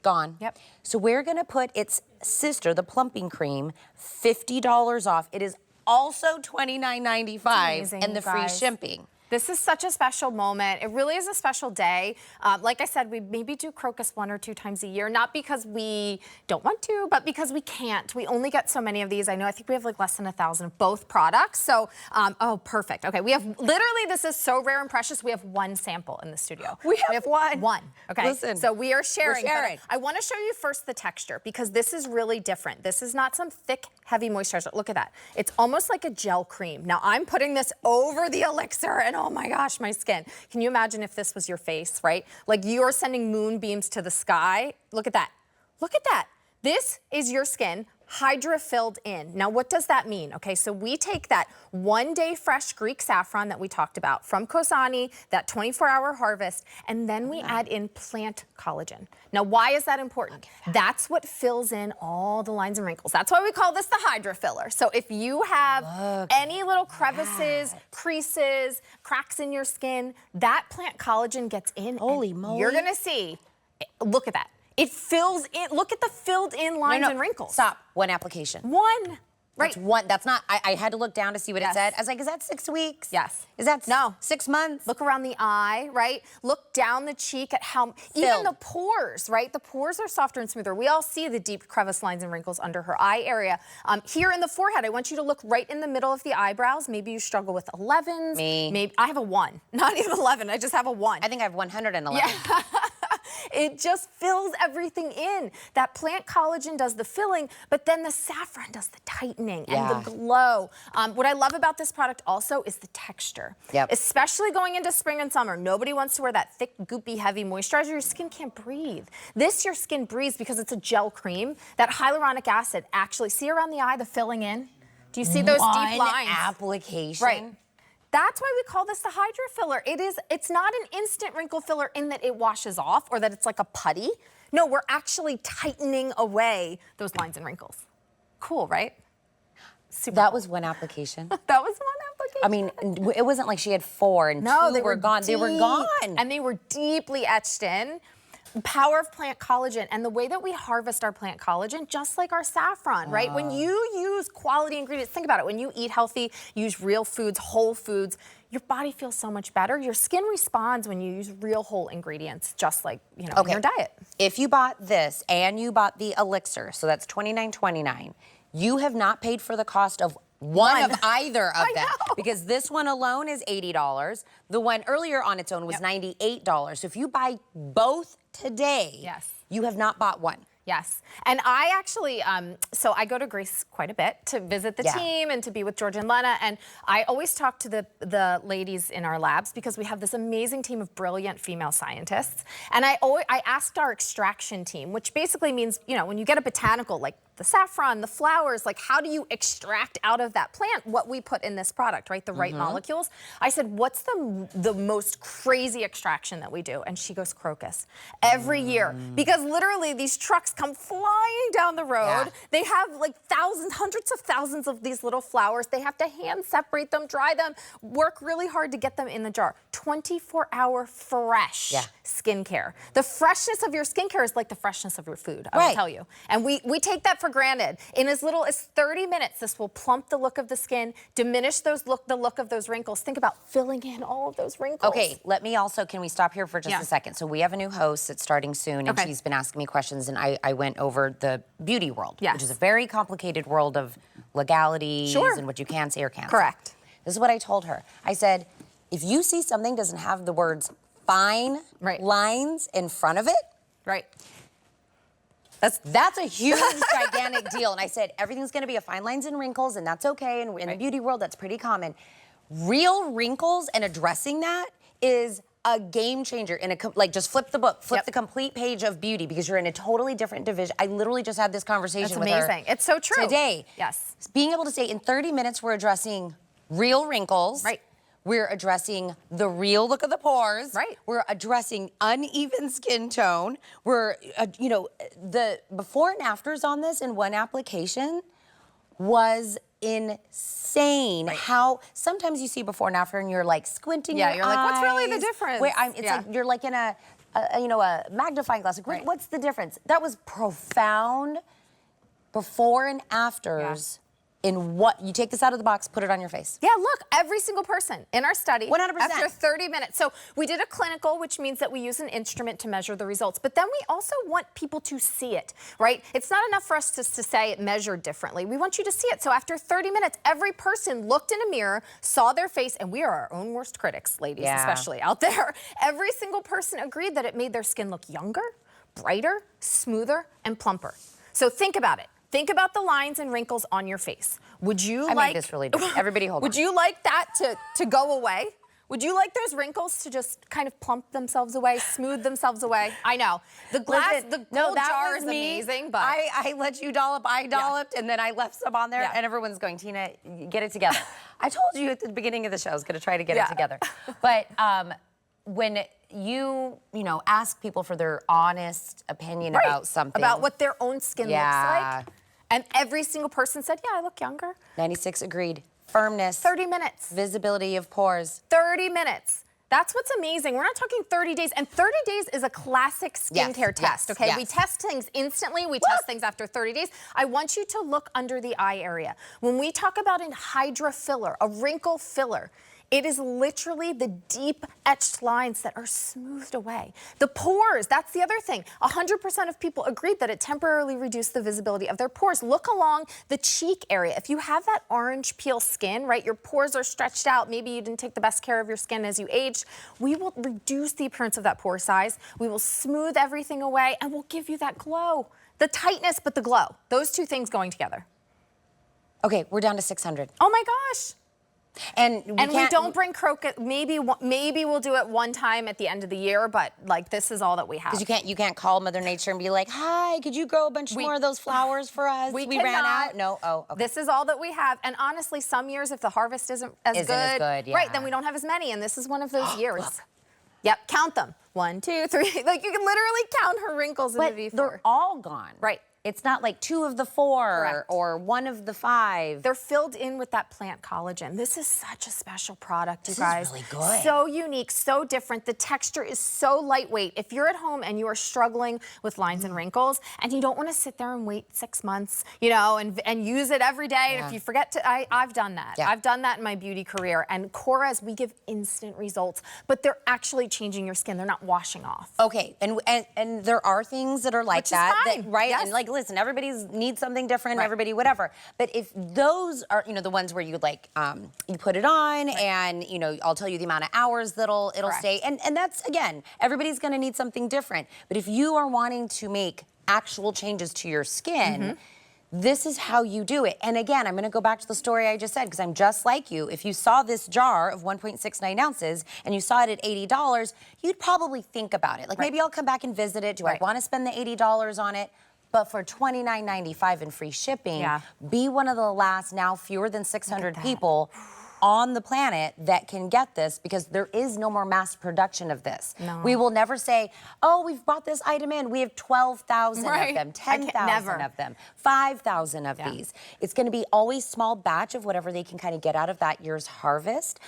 gone. Yep. So we're gonna put its sister, the Plumping Cream, $50 off. It is also $29.95 and the free shipping. This is such a special moment. It really is a special day. Like I said, we maybe do Crocus 1 or 2 times a year, not because we don't want to, but because we can't. We only get so many of these. I think we have like less than 1,000 of both products. So, oh, perfect. Okay, we have literally, this is so rare and precious. We have one sample in the studio. We have one. One. Okay. Listen, so we are sharing. We're sharing. I want to show you first the texture because this is really different. This is not some thick, heavy moisturizer. Look at that. It's almost like a gel cream. Now I'm putting this over the elixir and oh my gosh, my skin. Can you imagine if this was your face, right? Like you're sending moonbeams to the sky. Look at that. Look at that. This is your skin Hydra filled in. Now, what does that mean? Okay, so we take that 1-day fresh Greek saffron that we talked about from Kozani, that 24-hour harvest, and then we add in plant collagen. Now, why is that important? That's what fills in all the lines and wrinkles. That's why we call this the Hydra filler. So if you have any little crevices, creases, cracks in your skin, that plant collagen gets in. Holy moly. You're gonna see, look at that. It fills in, look at the filled in lines and wrinkles. Stop, one application. One. Right. That's one, that's not, I had to look down to see what it said. I was like, is that 6 weeks? Yes. Is that no 6 months? Look around the eye, right? Look down the cheek at how, even the pores, right? The pores are softer and smoother. We all see the deep crevice lines and wrinkles under her eye area. Here in the forehead, I want you to look right in the middle of the eyebrows. Maybe you struggle with 11s. Me. Maybe, I have a 1, not even 11, I just have a 1. I think I have 111. Yeah. It just fills everything in. That plant collagen does the filling, but then the saffron does the tightening and the glow. What I love about this product also is the texture. Especially going into spring and summer. Nobody wants to wear that thick, goopy, heavy moisturizer. Your skin can't breathe. This, your skin breathes because it's a gel cream. That hyaluronic acid actually, see around the eye, the filling in? Do you see those deep lines? Application. Right. That's why we call this the Hydra filler. It's not an instant wrinkle filler in that it washes off or that it's like a putty. No, we're actually tightening away those lines and wrinkles. Cool, right? Super that cool. was one application. That was one application. I mean, it wasn't like she had 4 and 2 they were gone. They were gone. And they were deeply etched in. Power of plant collagen and the way that we harvest our plant collagen, just like our saffron, right? When you use quality ingredients, think about it. When you eat healthy, use real foods, whole foods, your body feels so much better. Your skin responds when you use real whole ingredients, just like, you know, in your diet. If you bought this and you bought the elixir, so that's $29.29, you have not paid for the cost of one of either of them, because this one alone is $80. The one earlier on its own was $98. So if you buy both today, you have not bought one. Yes. And I actually, so I go to Greece quite a bit to visit the team and to be with George and Lena. And I always talk to the ladies in our labs because we have this amazing team of brilliant female scientists. And I asked our extraction team, which basically means, you know, when you get a botanical, like the saffron, the flowers, like how do you extract out of that plant what we put in this product, right? The right molecules. I said, what's the most crazy extraction that we do? And she goes, Crocus. Every year. Because literally these trucks come flying down the road. They have like thousands, hundreds of thousands of these little flowers. They have to hand separate them, dry them, work really hard to get them in the jar. 24-hour fresh skincare. The freshness of your skincare is like the freshness of your food, I will tell you. And we take that for granted. In as little as 30 minutes, this will plump the look of the skin, diminish the look of those wrinkles. Think about filling in all of those wrinkles. Okay, let me also, can we stop here for just a second? So we have a new host that's starting soon, and she's been asking me questions, and I went over the beauty world, which is a very complicated world of legalities and what you can say or can't say. This is what I told her. I said, if you see something doesn't have the words fine lines in front of it, that's a huge, gigantic deal. And I said, everything's gonna be a fine lines and wrinkles, and that's okay. And in the beauty world, that's pretty common. Real wrinkles and addressing that is a game changer. In a like, just flip the book, flip the complete page of beauty, because you're in a totally different division. I literally just had this conversation with her. That's amazing. It's so true. Today. Yes. Being able to say in 30 minutes, we're addressing real wrinkles. We're addressing the real look of the pores. We're addressing uneven skin tone. We're, you know, the before and afters on this in one application was insane. How sometimes you see before and after and you're like squinting your eyes. You're like, what's really the difference? It's like you're like in a a magnifying glass. Like, what's the difference? That was profound before and afters. In what, you take this out of the box, put it on your face. Yeah, look, every single person in our study, 100%. after 30 minutes. So we did a clinical, which means that we use an instrument to measure the results. But then we also want people to see it, right? It's not enough for us just to say it measured differently. We want you to see it. So after 30 minutes, every person looked in a mirror, saw their face, and we are our own worst critics, ladies, especially out there. Every single person agreed that it made their skin look younger, brighter, smoother, and plumper. So think about it. Think about the lines and wrinkles on your face. Would you I made this really different. Everybody hold on. Would you like that to go away? Would you like those wrinkles to just kind of plump themselves away, smooth themselves away? I know. The glass, the gold jar is amazing, but... I let you dollop, I dolloped, and then I left some on there, and everyone's going, Tina, get it together. I told you at the beginning of the show I was going to try to get it together. But when you ask people for their honest opinion about something. About what their own skin looks like. And every single person said, yeah, I look younger. 96 agreed. Firmness. 30 minutes. Visibility of pores. 30 minutes. That's what's amazing. We're not talking 30 days. And 30 days is a classic skincare test, okay? We test things instantly. We test things after 30 days. I want you to look under the eye area. When we talk about a Hydra filler, a wrinkle filler, it is literally the deep etched lines that are smoothed away. The pores, that's the other thing. 100% of people agreed that it temporarily reduced the visibility of their pores. Look along the cheek area. If you have that orange peel skin, right, your pores are stretched out, maybe you didn't take the best care of your skin as you aged, we will reduce the appearance of that pore size. We will smooth everything away, and we'll give you that glow. The tightness, but the glow. Those two things going together. Okay, we're down to 600. Oh my gosh. And we don't bring Crocus. Maybe we'll do it one time at the end of the year, but like this is all that we have. Because you can't call Mother Nature and be like, hi, could you grow a bunch more of those flowers for us? We ran out. No. Oh, okay. This is all that we have. And honestly, some years if the harvest isn't as good, right, then we don't have as many. And this is one of those years. Look. Yep, count them. 1, 2, 3. Like you can literally count her wrinkles in the V4. They're all gone. Right. It's not like 2 of the 4 or 1 of the 5. They're filled in with that plant collagen. This is such a special product, you guys. This is really good. So unique, so different. The texture is so lightweight. If you're at home and you are struggling with lines and wrinkles and you don't want to sit there and wait 6 months, and use it every day. And if you forget to, I've done that. I've done that in my beauty career. And Korres, we give instant results, but they're actually changing your skin. They're not washing off. Okay, and there are things that are like that, right? Yes. And like, listen, everybody needs something different, everybody, whatever. But if those are, the ones where you like, you put it on and, I'll tell you the amount of hours that'll stay. And that's, again, everybody's gonna need something different. But if you are wanting to make actual changes to your skin, this is how you do it. And again, I'm gonna go back to the story I just said, because I'm just like you. If you saw this jar of 1.69 ounces and you saw it at $80, you'd probably think about it. Like, maybe I'll come back and visit it. Do I wanna spend the $80 on it? But for $29.95 and free shipping, be one of the last, now fewer than 600 people on the planet that can get this, because there is no more mass production of this. No. We will never say, oh, we've brought this item in. We have 12,000 of them, 10,000 of them, 5,000 of these. It's going to be always small batch of whatever they can kind of get out of that year's harvest.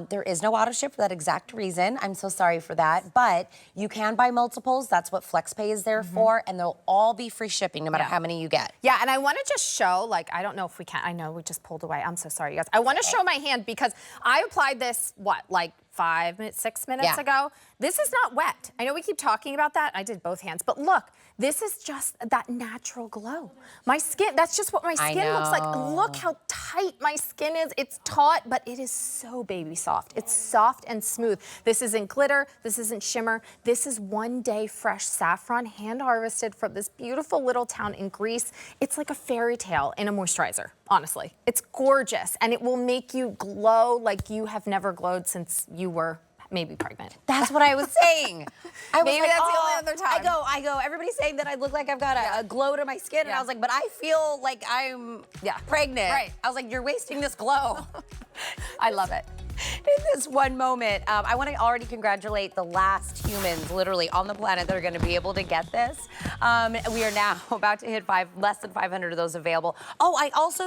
There is no auto ship for that exact reason. I'm so sorry for that. But you can buy multiples. That's what FlexPay is there for. And they'll all be free shipping no matter how many you get. Yeah, and I want to just show, like, I don't know if we can. I know we just pulled away. I'm so sorry, you guys. I want to show my hand because I applied this, like 5 minutes, 6 minutes ago. This is not wet. I know we keep talking about that. I did both hands, but look, this is just that natural glow. My skin, that's just what my skin looks like. Look how tight my skin is. It's taut, but it is so baby soft. It's soft and smooth. This isn't glitter. This isn't shimmer. This is 1 day fresh saffron, hand harvested from this beautiful little town in Greece. It's like a fairy tale in a moisturizer, honestly. It's gorgeous, and it will make you glow like you have never glowed since you were maybe pregnant. That's what I was saying. Maybe that's the only other time. I go, everybody's saying that I look like I've got a glow to my skin, and I was like, but I feel like I'm pregnant. Right. I was like, you're wasting this glow. I love it. In this one moment, I want to already congratulate the last humans literally on the planet that are going to be able to get this. We are now about to hit less than 500 of those available. Oh, I also